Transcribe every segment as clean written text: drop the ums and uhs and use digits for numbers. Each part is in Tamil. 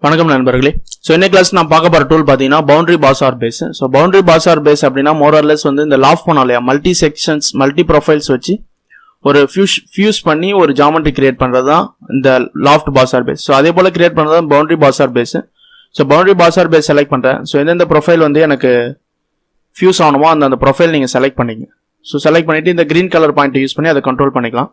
வணக்கம் நண்பர்களே. ஸோ இன்னைக்கு கிளாஸ் நான் பார்க்க போகிற டூல் பார்த்தீங்கன்னா boundary pass or base. So boundary pass or base அப்படின்னா மோரர்லெஸ் வந்து இந்த லாஃப்ட் பண்ணோம் இல்லையா, மல்டி செக்ஷன்ஸ் மல்டி ப்ரொஃபைல்ஸ் வச்சு ஒரு ஃபியூஸ் பண்ணி ஒரு ஜாமெட்ரி கிரியேட் பண்ணுறது தான் இந்த loft boss or base. So அதே போல் கிரியேட் பண்ணுறது தான் boundary pass or base. So boundary pass or base select பண்ணுறேன். ஸோ எந்தெந்த ப்ரொஃபைல் வந்து எனக்கு ஃபியூஸ் ஆகணுமோ அந்த ப்ரொஃபைல் நீங்கள் செலக்ட் பண்ணிங்க. ஸோ செலக்ட் பண்ணிட்டு இந்த கிரீன் கலர் பாயிண்ட் யூஸ் பண்ணி அதை கண்ட்ரோல் பண்ணிக்கலாம்.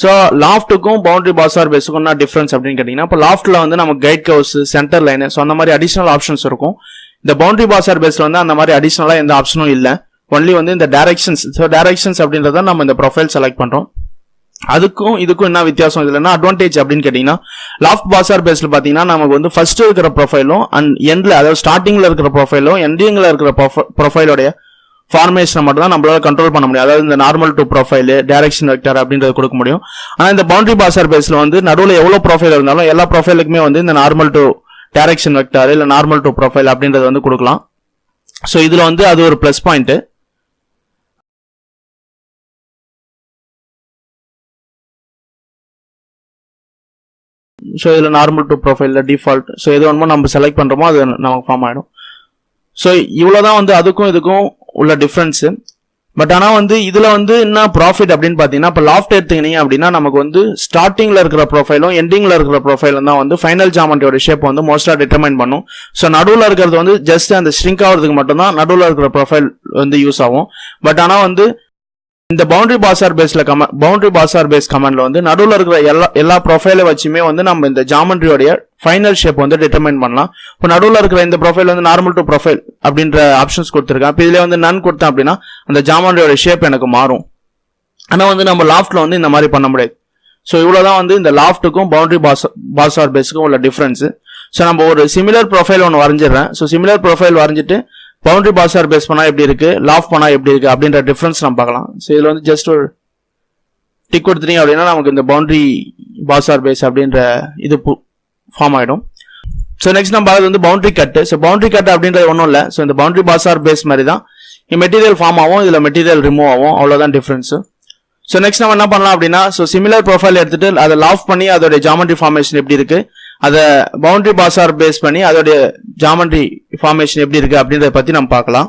ஸோ லாஃப்ட்டுக்கும் பவுண்டரி பாஸ் ஆர் பேஸுக்கும் என்ன டிஃபரன்ஸ் அப்படின்னு கேட்டிங்கன்னா, இப்போ லாஃப்ட்டில் வந்து நமக்கு guide curves, centre line, so அந்த மாதிரி அடிஷனல் ஆப்ஷன்ஸ் இருக்கும். இந்த பவுண்டரி பாஸ் ஆர் பேஸில் வந்து அந்த மாதிரி அடிஷனலாக எந்த ஆப்ஷனும் இல்லை. ஒன்லி வந்து இந்த டைரக்ஷன்ஸ். ஸோ டைரக்ஷன்ஸ் அப்படின்றத நம்ம இந்த ப்ரொஃபைல் செலக்ட் பண்ணுறோம். அதுக்கும் இதுக்கும் என்ன வித்தியாசம், இதுல என்ன அட்வான்டேஜ் அப்படின்னு கேட்டீங்கன்னா, லாஃப்ட் பாஸ் ஆர் பேஸ்ல பாத்தீங்கன்னா நமக்கு வந்து ஃபர்ஸ்ட் இருக்கிற ப்ரொஃபைலும் அண்ட் எண்ட்ல, அதாவது ஸ்டார்டிங்ல இருக்கிற ப்ரொஃபைலும் எண்டிங்ல இருக்கிற ப்ரொஃபைலோடைய ஃபார்மேஷனை மட்டும் தான் நம்மளால கண்ட்ரோல் பண்ண முடியும். அதாவது இந்த normal to profile, direction vector அப்படின்றது கொடுக்க முடியும். ஆனா இந்த பவுண்டரி பாஸ் ஆர் பேஸ்ல வந்து நடுவில் எவ்வளவு ப்ரொஃபைல் இருந்தாலும் எல்லா ப்ரொஃபைலுக்குமே வந்து இந்த நார்மல் டு டைரக்ஷன் வெக்டர் இல்ல நார்மல் டு ப்ரொஃபைல் அப்படின்றது வந்து கொடுக்கலாம். ஸோ இதுல வந்து அது ஒரு பிளஸ் பாயிண்ட். ஸோ இதில் நார்மல் டு ப்ரொஃபைலில் டிஃபால்ட், ஸோ எது வேணுமோ நம்ம செலக்ட் பண்ணுறோமோ அது நமக்கு ஃபார்ம் ஆகிடும். ஸோ இவ்வளோதான் வந்து அதுக்கும் இதுக்கும் உள்ள டிஃப்ரென்ஸு. பட் ஆனால் வந்து இதில் வந்து என்ன ப்ராஃபிட் அப்படின்னு பார்த்தீங்கன்னா, இப்போ லாஃப்ட் எடுத்துக்கினீங்க அப்படின்னா நமக்கு வந்து ஸ்டார்டிங்கில் இருக்கிற ப்ரொஃபைலும் எண்டிங்கில் இருக்கிற ப்ரொஃபைலும் தான் வந்து ஃபைனல் ஜாமெண்ட்ரியோட ஷேப் வந்து மோஸ்ட்டாக டிட்டர்மைன் பண்ணும். ஸோ நடுவில் இருக்கிறது வந்து ஜஸ்ட் அந்த ஸ்ட்ரிங்க் ஆகிறதுக்கு மட்டும்தான் நடுவில் இருக்கிற ப்ரொஃபைல் வந்து யூஸ் ஆகும். பட் ஆனால் வந்து இந்த பவுண்டரி பாஸ் ஆர் பேஸ் கமாண்ட்ல வந்து நடுவில் இருக்கிற எல்லா ப்ரொஃபைலை வச்சுமே வந்து நம்ம இந்த ஜாமெண்ட்ரியோடைய ஃபைனல் ஷேப் வந்து டிட்டர்மைன் பண்ணலாம். இப்போ நடுவில் இருக்கிற இந்த ப்ரொஃபைல் வந்து நார்மல் டு ப்ரொஃபைல் அப்படின்ற ஆப்ஷன்ஸ் கொடுத்துருக்கேன். இப்போ இதுல வந்து நன் கொடுத்தேன் அப்படின்னா அந்த ஜாமெண்ட்ரியோட ஷேப் எனக்கு மாறும். ஆனால் வந்து நம்ம லாஃப்ட்ல வந்து இந்த மாதிரி பண்ண முடியாது. ஸோ இவ்வளோதான் வந்து இந்த லாஃப்ட்டுக்கும் பவுண்டரி பாஸ் ஆர் பேஸுக்கும் உள்ள டிஃபரன்ஸ். ஸோ நம்ம ஒரு சிமிலர் ப்ரொஃபைல் ஒன்று வரைஞ்சிடுறேன். ஸோ சிமிலர் ப்ரொஃபைல் வரைஞ்சிட்டு பவுண்டரி பாஸ் ஆர் பேஸ் பண்ணா எப்படி இருக்கு, லாஃப்ட் பண்ணா எப்படி இருக்கு அப்படின்ற டிஃபரன்ஸ் நம்ம பார்க்கலாம். ஸோ இதுல வந்து ஜஸ்ட் ஒரு டிக் கொடுத்துட்டீங்க அப்படின்னா நமக்கு இந்த பவுண்டரி பாஸ் ஆர் பேஸ் அப்படின்ற இது ஃபார்ம் ஆயிடும். ஸோ நெக்ஸ்ட் நம்ம பார்த்து வந்து boundary cut. So boundary cut அப்படின்றது ஒன்றும் இல்லை. ஸோ இந்த பவுண்டரி பாஸ் ஆர் பேஸ் மாதிரி தான் மெட்டீரியல் ஃபார்ம் ஆகும், இதுல மெட்டீரியல் ரிமூவ் ஆகும், அவ்வளோதான் டிஃபரன்ஸ். ஸோ நெக்ஸ்ட் நம்ம என்ன பண்ணலாம் அப்படின்னா, ஸோ சிமிலர் ப்ரொஃபைல் எடுத்துட்டு அதை லாஃப்ட் பண்ணி அதோட ஜாமெண்ட்ரி ஃபார்மேஷன் எப்படி இருக்கு, அதை பவுண்டரி பாஸ் ஆர் பேஸ் பண்ணி அதோடைய ஜாமெண்ட்ரி ஃபார்மேஷன் எப்படி இருக்கு அப்படின்றத பத்தி நம்ம பார்க்கலாம்.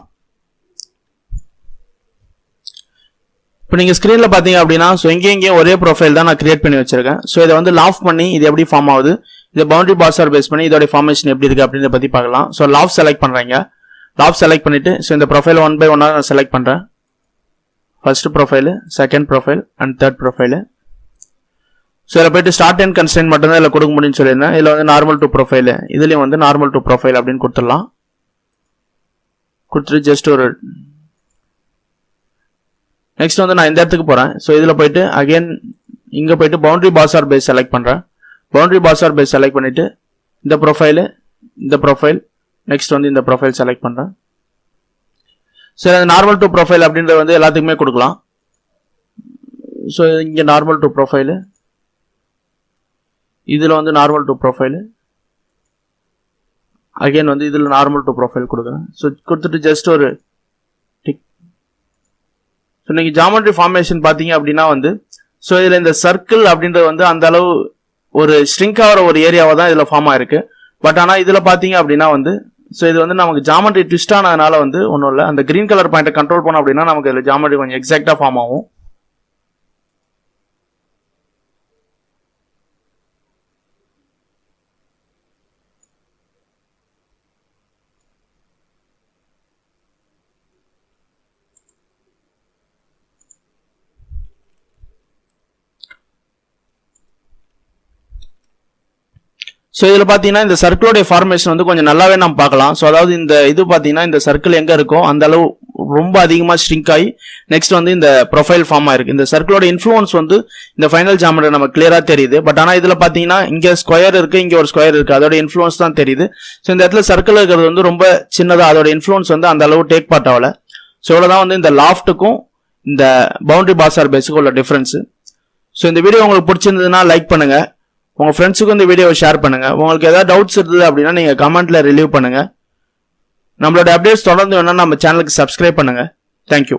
இப்போ நீங்க ஸ்கிரீன்ல பாத்தீங்க அப்படின்னா, ஸோ எங்கேயும் ஒரே ப்ரொஃபைல் தான் நான் கிரியேட் பண்ணி வச்சிருக்கேன். ஸோ இதை வந்து லாஃப்ட் பண்ணி இது எப்படி ஃபார்ம் ஆகுது, இதை பவுண்டரி பாஸ் ஆர் பேஸ் பண்ணி இதோட ஃபார்மேஷன் எப்படி இருக்கு அப்படின்றத பத்தி பார்க்கலாம். ஸோ லாஃப்ட் செலக்ட் பண்றீங்க. லாஃப்ட் செலக்ட் பண்ணிட்டு ஸோ இந்த ப்ரொஃபைல் 1 by 1 நான் செலக்ட் பண்றேன். First profile, second profile and third profile. So இதில் போயிட்டு ஸ்டார்ட் அண்ட் கன்ஸ்டன்ட் மட்டும்தான் இதில் கொடுக்க முடியும்னு சொல்லியிருந்தேன். இதில் வந்து நார்மல் டு ப்ரொஃபைல், இதுலேயும் வந்து நார்மல் டு ப்ரொஃபைல் அப்படின்னு கொடுத்துடலாம். கொடுத்துட்டு ஜஸ்ட் ஒரு நெக்ஸ்ட் வந்து நான் இந்த இடத்துக்கு போகிறேன். ஸோ இதில் போயிட்டு அகைன் இங்கே போயிட்டு boundary pass or base select பண்ணுறேன். Boundary pass or base select பண்ணிவிட்டு இந்த ப்ரொஃபைல் நெக்ஸ்ட் வந்து இந்த ப்ரொஃபைல் செலக்ட் பண்ணுறேன். ஸோ நார்மல் டு ப்ரொஃபைல் அப்படின்றது வந்து எல்லாத்துக்குமே கொடுக்கலாம். ஸோ இங்கே நார்மல் டு ப்ரொஃபைல், இதில் வந்து நார்மல் டு ப்ரொஃபைல், அகைன் வந்து இதில் நார்மல் டு ப்ரொஃபைல் கொடுக்குறேன். ஸோ கொடுத்துட்டு ஜஸ்ட் ஒரு டிக். ஸோ நீங்கள் ஜாமெண்ட்ரி ஃபார்மேஷன் பார்த்தீங்க அப்படின்னா வந்து, ஸோ இதில் இந்த சர்க்கிள் அப்படின்றது வந்து அந்த அளவு ஒரு ஸ்ட்ரிங்க் ஆகிற ஒரு ஏரியாவை தான் இதில் ஃபார்ம் ஆயிருக்கு. பட் ஆனால் இதில் பார்த்தீங்க அப்படின்னா வந்து, ஸோ இது வந்து நமக்கு ஜாமெண்ட்ரி ட்விஸ்ட் ஆனதுனால வந்து ஒன்றும் இல்லை, அந்த கிரீன் கலர் பாயிண்ட்டை கண்ட்ரோல் பண்ணோம் அப்படின்னா நமக்கு இதில் ஜாமெண்ட்ரி கொஞ்சம் எக்ஸாக்டாக ஃபார்ம் ஆகும். ஸோ இதில் பார்த்தீங்கன்னா இந்த சர்க்கிளோடைய ஃபார்மேஷன் வந்து கொஞ்சம் நல்லாவே நம்ம பார்க்கலாம். ஸோ அதாவது இந்த இது பார்த்தீங்கன்னா இந்த சர்க்கிள் எங்கே இருக்கோ அந்த அளவு ரொம்ப அதிகமாக ஸ்ட்ரிங்க் ஆகி நெக்ஸ்ட் வந்து இந்த ப்ரொஃபைல் ஃபார்ம் ஆயிருக்கு. இந்த சர்க்கிளோட இன்ஃப்ளூயன்ஸ் வந்து இந்த ஃபைனல் ஜாமெண்ட்ரி நமக்கு கிளியராக தெரியுது. பட் ஆனால் இதில் பார்த்தீங்கன்னா இங்கே ஸ்கொயர் இருக்கு, இங்கே ஒரு ஸ்கொயர் இருக்கு, அதோட இன்ஃப்ளூயன்ஸ் தான் தெரியுது. ஸோ இந்த இடத்துல சர்க்கிள் இருக்கிறது வந்து ரொம்ப சின்னதாக, அதோட இன்ஃப்ளூயன்ஸ் வந்து அந்த அளவு டேக் பார்ட் ஆகல. ஸோ இவ்வளோதான் வந்து இந்த லாஃப்ட்டுக்கும் இந்த பவுண்டரி பாஸ் ஆர் பேஸுக்கும் உள்ள டிஃபரன்ஸ். ஸோ இந்த வீடியோ உங்களுக்கு பிடிச்சிருந்ததுன்னா லைக் பண்ணுங்க, உங்க ஃப்ரெண்ட்ஸுக்கும் இந்த வீடியோவை ஷேர் பண்ணுங்க. உங்களுக்கு ஏதாவது டவுட்ஸ் இருந்தது அப்படின்னா நீங்க கமெண்ட்ல ரிலீவ் பண்ணுங்க. நம்மளோட அப்டேட்ஸ் தொடர்ந்து வேணா நம்ம சேனலுக்கு சப்ஸ்கிரைப் பண்ணுங்க. தேங்க்யூ.